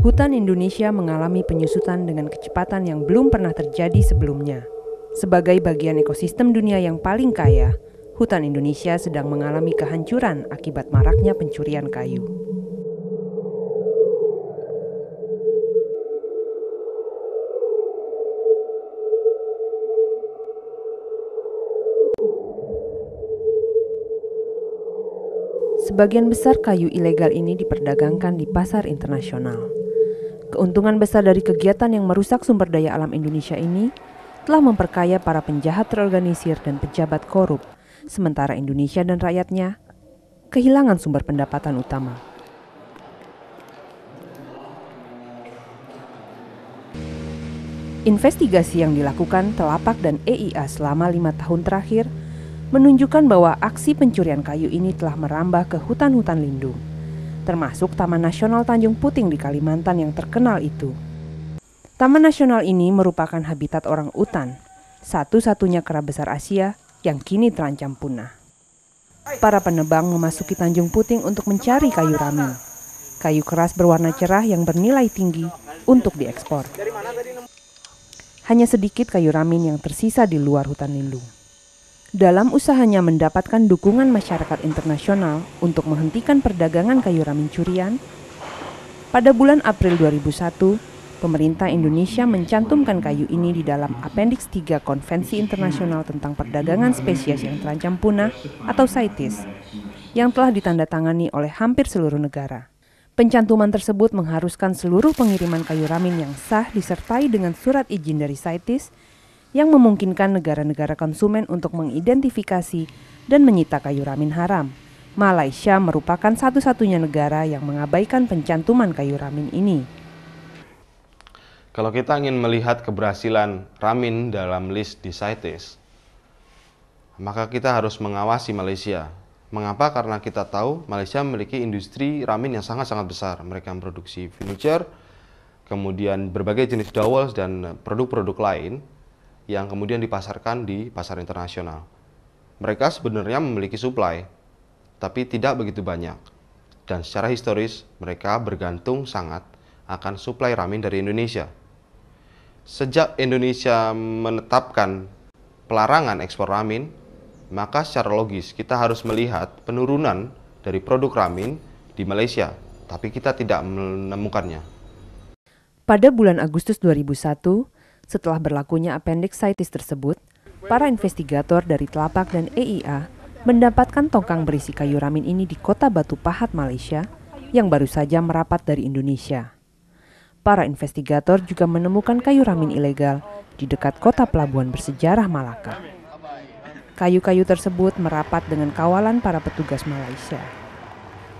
Hutan Indonesia mengalami penyusutan dengan kecepatan yang belum pernah terjadi sebelumnya. Sebagai bagian ekosistem dunia yang paling kaya, hutan Indonesia sedang mengalami kehancuran akibat maraknya pencurian kayu. Sebagian besar kayu ilegal ini diperdagangkan di pasar internasional. Keuntungan besar dari kegiatan yang merusak sumber daya alam Indonesia ini telah memperkaya para penjahat terorganisir dan pejabat korup, sementara Indonesia dan rakyatnya kehilangan sumber pendapatan utama. Investigasi yang dilakukan Telapak dan EIA selama 5 tahun terakhir menunjukkan bahwa aksi pencurian kayu ini telah merambah ke hutan-hutan lindung, termasuk Taman Nasional Tanjung Puting di Kalimantan yang terkenal itu. Taman nasional ini merupakan habitat orang utan, satu-satunya kera besar Asia yang kini terancam punah. Para penebang memasuki Tanjung Puting untuk mencari kayu ramin, kayu keras berwarna cerah yang bernilai tinggi untuk diekspor. Hanya sedikit kayu ramin yang tersisa di luar hutan lindung. Dalam usahanya mendapatkan dukungan masyarakat internasional untuk menghentikan perdagangan kayu ramin curian, pada bulan April 2001, pemerintah Indonesia mencantumkan kayu ini di dalam Appendix 3 Konvensi Internasional tentang Perdagangan Spesies yang Terancam Punah atau CITES, yang telah ditandatangani oleh hampir seluruh negara. Pencantuman tersebut mengharuskan seluruh pengiriman kayu ramin yang sah disertai dengan surat izin dari CITES yang memungkinkan negara-negara konsumen untuk mengidentifikasi dan menyita kayu ramin haram. Malaysia merupakan satu-satunya negara yang mengabaikan pencantuman kayu ramin ini. Kalau kita ingin melihat keberhasilan ramin dalam list di CITES, maka kita harus mengawasi Malaysia. Mengapa? Karena kita tahu Malaysia memiliki industri ramin yang sangat-sangat besar. Mereka memproduksi furniture, kemudian berbagai jenis dowels dan produk-produk lain yang kemudian dipasarkan di pasar internasional. Mereka sebenarnya memiliki supply, tapi tidak begitu banyak. Dan secara historis, mereka bergantung sangat akan suplai ramin dari Indonesia. Sejak Indonesia menetapkan pelarangan ekspor ramin, maka secara logis kita harus melihat penurunan dari produk ramin di Malaysia, tapi kita tidak menemukannya. Pada bulan Agustus 2001, setelah berlakunya Appendix CITES tersebut, para investigator dari Telapak dan EIA mendapatkan tongkang berisi kayu ramin ini di kota Batu Pahat, Malaysia, yang baru saja merapat dari Indonesia. Para investigator juga menemukan kayu ramin ilegal di dekat kota pelabuhan bersejarah Malaka. Kayu-kayu tersebut merapat dengan kawalan para petugas Malaysia.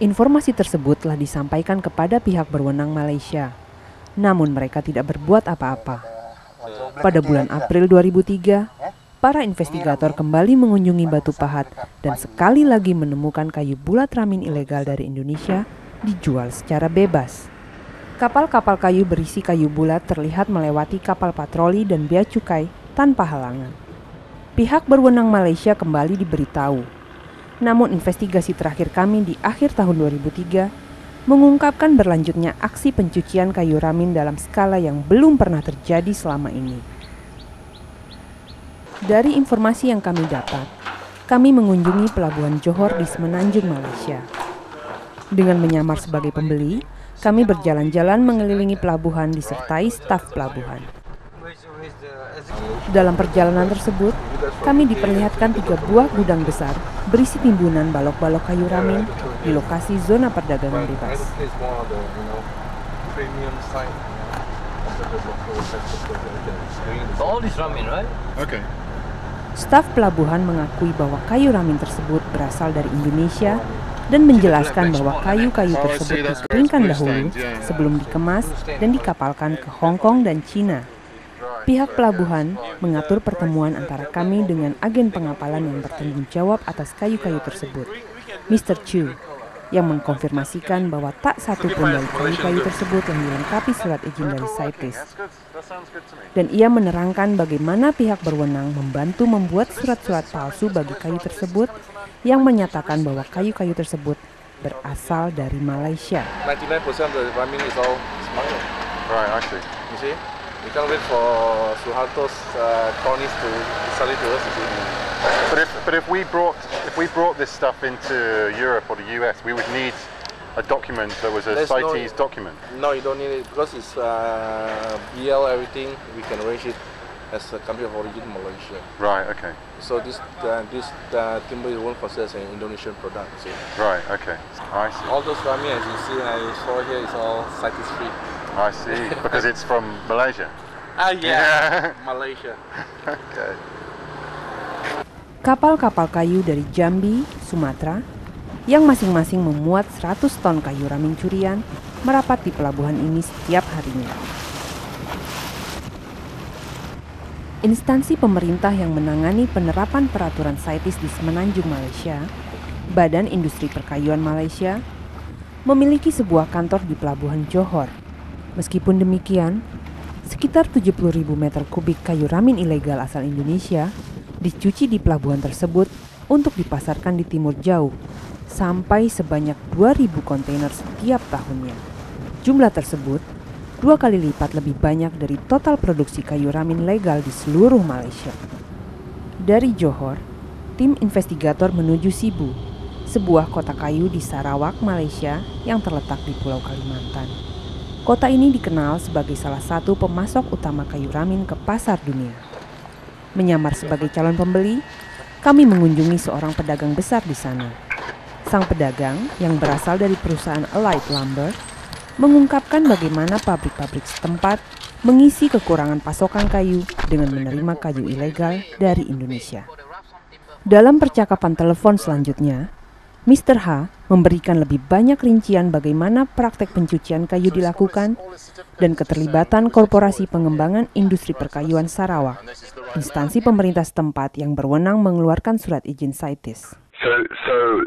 Informasi tersebut telah disampaikan kepada pihak berwenang Malaysia, namun mereka tidak berbuat apa-apa. Pada bulan April 2003, para investigator kembali mengunjungi Batu Pahat dan sekali lagi menemukan kayu bulat ramin ilegal dari Indonesia dijual secara bebas. Kapal-kapal kayu berisi kayu bulat terlihat melewati kapal patroli dan bea cukai tanpa halangan. Pihak berwenang Malaysia kembali diberitahu. Namun investigasi terakhir kami di akhir tahun 2003 mengungkapkan berlanjutnya aksi pencucian kayu ramin dalam skala yang belum pernah terjadi selama ini. Dari informasi yang kami dapat, kami mengunjungi pelabuhan Johor di Semenanjung, Malaysia. Dengan menyamar sebagai pembeli, kami berjalan-jalan mengelilingi pelabuhan disertai staf pelabuhan. Dalam perjalanan tersebut, kami diperlihatkan 3 buah gudang besar berisi timbunan balok-balok kayu ramin di lokasi zona perdagangan bebas. Staf pelabuhan mengakui bahwa kayu ramin tersebut berasal dari Indonesia dan menjelaskan bahwa kayu-kayu tersebut dikeringkan dahulu sebelum dikemas dan dikapalkan ke Hong Kong dan Cina. Pihak pelabuhan mengatur pertemuan antara kami dengan agen pengapalan yang bertanggung jawab atas kayu-kayu tersebut, Mr. Chu, yang mengkonfirmasikan bahwa tak satu pun dari kayu-kayu tersebut yang dilengkapi surat izin dari CITES. Dan ia menerangkan bagaimana pihak berwenang membantu membuat surat-surat palsu bagi kayu tersebut yang menyatakan bahwa kayu-kayu tersebut berasal dari Malaysia. 99% of the ramen is all smuggled. Right, I see. You see? We can't wait for Suharto's cronies to sell it to us, you see. But if we brought this stuff into Europe or the US, we would need a document that was a CITES document. No, you don't need it because it's BL everything. We can arrange it as a country of origin, Malaysia. Right. Okay. So this timber is won't considered as an Indonesian product. You see. Right. Okay. I see. All those ramen as you see, I saw here is all CITES free. I see. Because it's from Malaysia. Yeah. Malaysia. Okay. Kapal-kapal kayu dari Jambi, Sumatera, yang masing-masing memuat 100 ton kayu ramin curian, merapat di pelabuhan ini setiap harinya. Instansi pemerintah yang menangani penerapan peraturan CITES di Semenanjung Malaysia, Badan Industri Perkayuan Malaysia, memiliki sebuah kantor di Pelabuhan Johor. Meskipun demikian, sekitar 70.000 meter kubik kayu ramin ilegal asal Indonesia dicuci di pelabuhan tersebut untuk dipasarkan di Timur Jauh, sampai sebanyak 2.000 kontainer setiap tahunnya. Jumlah tersebut 2 kali lipat lebih banyak dari total produksi kayu ramin legal di seluruh Malaysia. Dari Johor, tim investigator menuju Sibu, sebuah kota kayu di Sarawak, Malaysia yang terletak di Pulau Kalimantan. Kota ini dikenal sebagai salah satu pemasok utama kayu ramin ke pasar dunia. Menyamar sebagai calon pembeli, kami mengunjungi seorang pedagang besar di sana. Sang pedagang yang berasal dari perusahaan Allied Lumber mengungkapkan bagaimana pabrik-pabrik setempat mengisi kekurangan pasokan kayu dengan menerima kayu ilegal dari Indonesia. Dalam percakapan telepon selanjutnya, Mr. H memberikan lebih banyak rincian bagaimana praktek pencucian kayu dilakukan dan keterlibatan Korporasi Pengembangan Industri Perkayuan Sarawak, instansi pemerintah setempat yang berwenang mengeluarkan surat izin CITES. So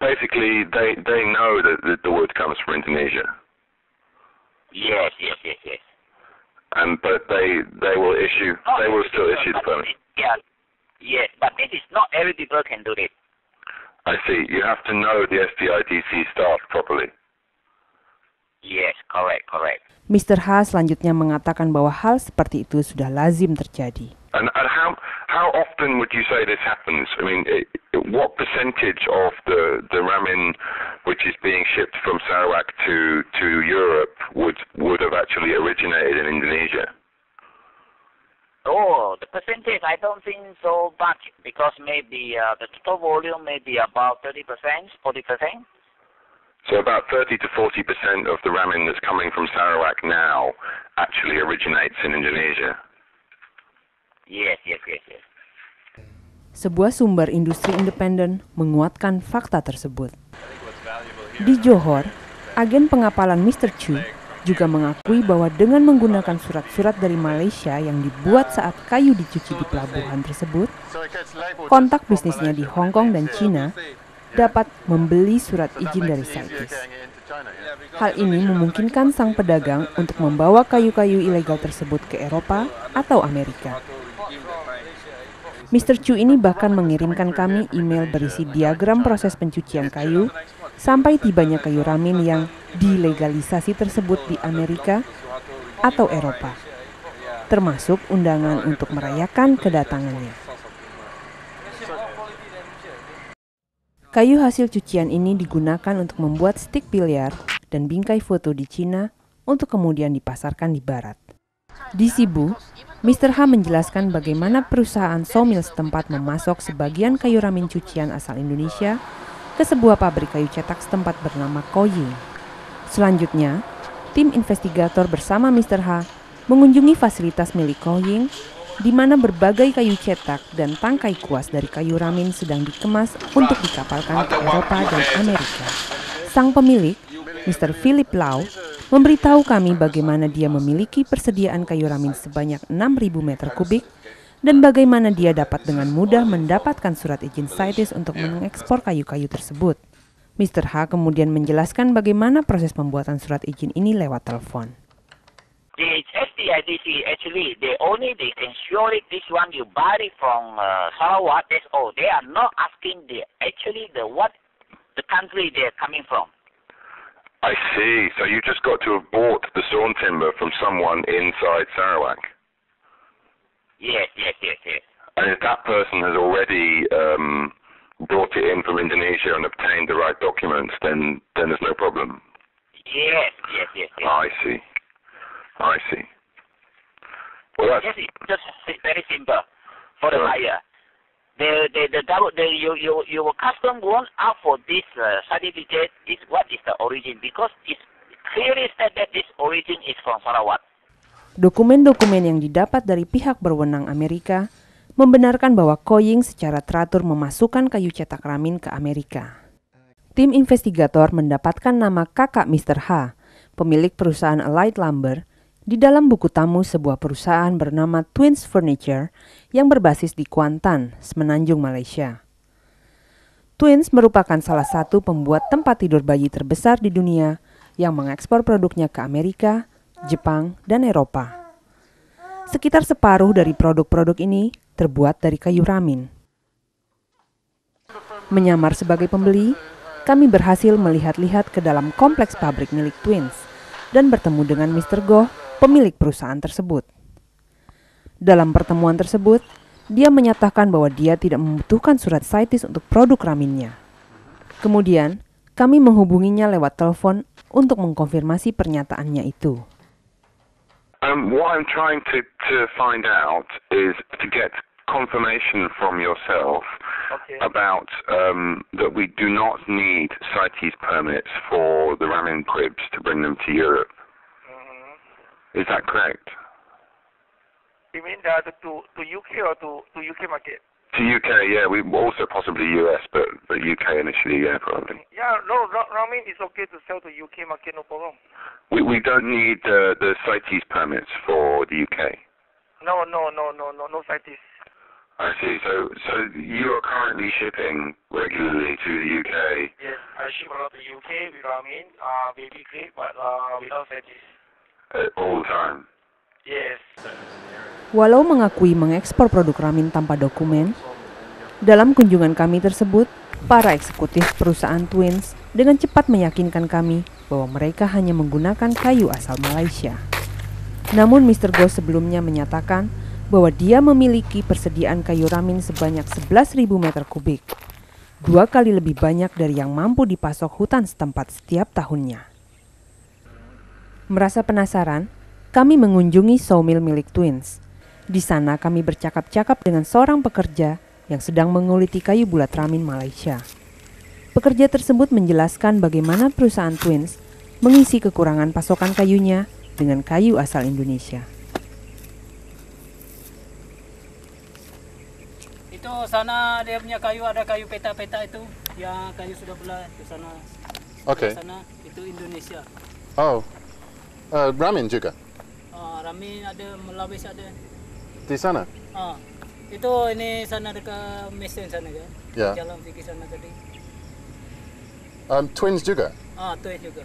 basically, they know that the wood comes from Indonesia. Yes. But they will still issue the permit. Yeah, yes, but this is not every people can do it. I see. You have to know the SDIDC staff properly. Yes, correct. Mr. H selanjutnya mengatakan bahwa hal seperti itu sudah lazim terjadi. And how often would you say this happens? I mean, what percentage of the ramen which is being shipped from Sarawak to Europe would have actually originated in Indonesia? Oh, the percentage, I don't think so much, because maybe the total volume may be about 30%, 40%. So about 30 to 40% of the ramen that's coming from Sarawak now actually originates in Indonesia. Yes. Sebuah sumber industri independen menguatkan fakta tersebut. Di Johor, agen pengapalan Mr. Chu juga mengakui bahwa dengan menggunakan surat-surat dari Malaysia yang dibuat saat kayu dicuci di pelabuhan tersebut, kontak bisnisnya di Hong Kong dan China dapat membeli surat izin dari CITES. Hal ini memungkinkan sang pedagang untuk membawa kayu-kayu ilegal tersebut ke Eropa atau Amerika. Mr. Chu ini bahkan mengirimkan kami email berisi diagram proses pencucian kayu sampai tibanya kayu ramin yang dilegalisasi tersebut di Amerika atau Eropa, termasuk undangan untuk merayakan kedatangannya. Kayu hasil cucian ini digunakan untuk membuat stik biliar dan bingkai foto di Cina untuk kemudian dipasarkan di Barat. Di Sibu, Mr. H menjelaskan bagaimana perusahaan sawmill setempat memasok sebagian kayu ramin cucian asal Indonesia ke sebuah pabrik kayu cetak setempat bernama Koying. Selanjutnya, tim investigator bersama Mr. H mengunjungi fasilitas milik Koying, di mana berbagai kayu cetak dan tangkai kuas dari kayu ramin sedang dikemas untuk dikapalkan ke Eropa dan Amerika. Sang pemilik, Mr. Philip Lau, memberitahu kami bagaimana dia memiliki persediaan kayu ramin sebanyak 6.000 meter kubik dan bagaimana dia dapat dengan mudah mendapatkan surat izin CITES untuk mengekspor kayu-kayu tersebut. Mr. H kemudian menjelaskan bagaimana proses pembuatan surat izin ini lewat telepon. The SDIDC actually, they can show it, this one you buy it from Sarawak, that's all. They are not asking what the country they're coming from. I see. So you just got to have bought the sawn timber from someone inside Sarawak. Yes. And if that person has already brought it in from Indonesia and obtained the right documents, then there's no problem. Yes. I see. Well, that's Yes, it's just very simple for the buyer. Your custom won't ask for this certificate. What is the origin? Because it's clearly said that this origin is from Sarawak. Dokumen-dokumen yang didapat dari pihak berwenang Amerika membenarkan bahwa Koying secara teratur memasukkan kayu cetak Ramin ke Amerika. Tim investigator mendapatkan nama kakak Mr. H, pemilik perusahaan Allied Lumber, di dalam buku tamu sebuah perusahaan bernama Twins Furniture yang berbasis di Kuantan, Semenanjung, Malaysia. Twins merupakan salah satu pembuat tempat tidur bayi terbesar di dunia yang mengekspor produknya ke Amerika, Jepang, dan Eropa. Sekitar separuh dari produk-produk ini terbuat dari kayu Ramin. Menyamar sebagai pembeli, kami berhasil melihat-lihat ke dalam kompleks pabrik milik Twins dan bertemu dengan Mr. Goh, pemilik perusahaan tersebut. Dalam pertemuan tersebut, dia menyatakan bahwa dia tidak membutuhkan surat CITES untuk produk Raminnya. Kemudian, kami menghubunginya lewat telepon untuk mengkonfirmasi pernyataannya itu. what I'm trying to find out is to get confirmation from yourself about that we do not need CITES permits for the Ramin cribs to bring them to Europe. Is that correct? You mean that to UK or to UK market? To UK, yeah. We also possibly US, but UK initially, yeah, probably. Yeah, no, Ramin is okay to sell to UK market, no problem. We don't need the CITES permits for the UK. No CITES. I see. So you are currently shipping regularly to the UK. Yes, I ship around the UK with Ramin, baby crib, but without CITES. All the time. Yes. Walau mengakui mengekspor produk Ramin tanpa dokumen, dalam kunjungan kami tersebut, para eksekutif perusahaan Twins dengan cepat meyakinkan kami bahwa mereka hanya menggunakan kayu asal Malaysia. Namun Mr. Goh sebelumnya menyatakan bahwa dia memiliki persediaan kayu Ramin sebanyak 11.000 meter kubik, 2 kali lebih banyak dari yang mampu dipasok hutan setempat setiap tahunnya. Merasa penasaran, kami mengunjungi sawmill milik Twins. Di sana kami bercakap-cakap dengan seorang pekerja yang sedang menguliti kayu bulat Ramin Malaysia. Pekerja tersebut menjelaskan bagaimana perusahaan Twins mengisi kekurangan pasokan kayunya dengan kayu asal Indonesia. Itu sana dia punya kayu, ada kayu peta-peta itu, yang kayu sudah bulat di sana. Okay. Di sana itu Indonesia. Oh, Ramin juga? Ramin ada, Melawis ada. Di sana? Itu ini sana dekat mesin sana kan? Ya. Jalan pergi sana tadi. Twins juga? Twins juga.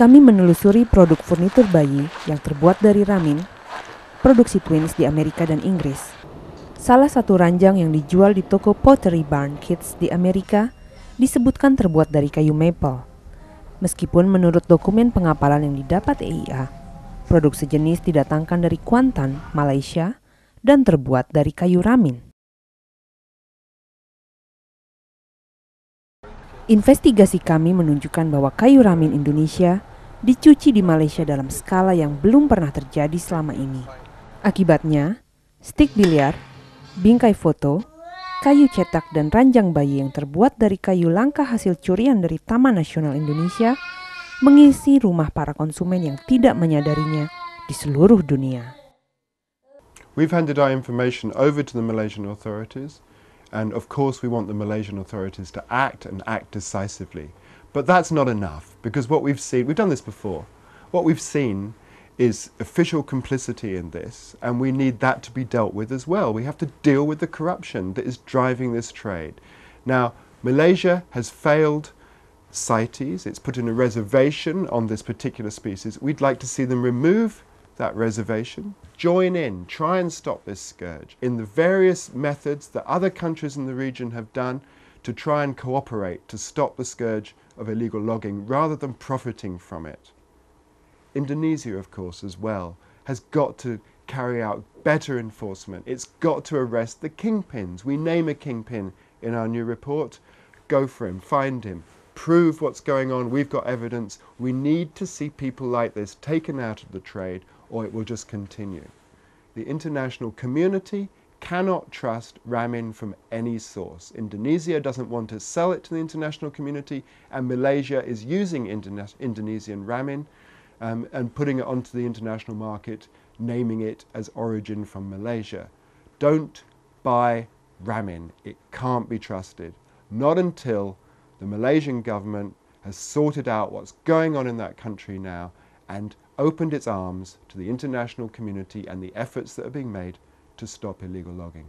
Kami menelusuri produk furnitur bayi yang terbuat dari Ramin, produksi Twins di Amerika dan Inggris. Salah satu ranjang yang dijual di toko Pottery Barn Kids di Amerika disebutkan terbuat dari kayu maple. Meskipun menurut dokumen pengapalan yang didapat EIA, produk sejenis didatangkan dari Kuantan, Malaysia, dan terbuat dari kayu Ramin. Investigasi kami menunjukkan bahwa kayu Ramin Indonesia dicuci di Malaysia dalam skala yang belum pernah terjadi selama ini. Akibatnya, stik biliar, bingkai foto, kayu cetak dan ranjang bayi yang terbuat dari kayu langka hasil curian dari Taman Nasional Indonesia mengisi rumah para konsumen yang tidak menyadarinya di seluruh dunia. We've handed our information over to the Malaysian authorities, and of course we want the Malaysian authorities to act and act decisively. But that's not enough, because what we've seen, we've done this before, what we've seen is official complicity in this, and we need that to be dealt with as well. We have to deal with the corruption that is driving this trade. Now, Malaysia has failed CITES. It's put in a reservation on this particular species. We'd like to see them remove that reservation, join in, try and stop this scourge in the various methods that other countries in the region have done to try and cooperate to stop the scourge of illegal logging rather than profiting from it. Indonesia, of course, as well, has got to carry out better enforcement. It's got to arrest the kingpins. We name a kingpin in our new report. Go for him, find him, prove what's going on. We've got evidence. We need to see people like this taken out of the trade, or it will just continue. The international community cannot trust ramin from any source. Indonesia doesn't want to sell it to the international community, and Malaysia is using Indonesian ramin and putting it onto the international market, naming it as origin from Malaysia. Don't buy ramin. It can't be trusted. Not until the Malaysian government has sorted out what's going on in that country now and opened its arms to the international community and the efforts that are being made to stop illegal logging.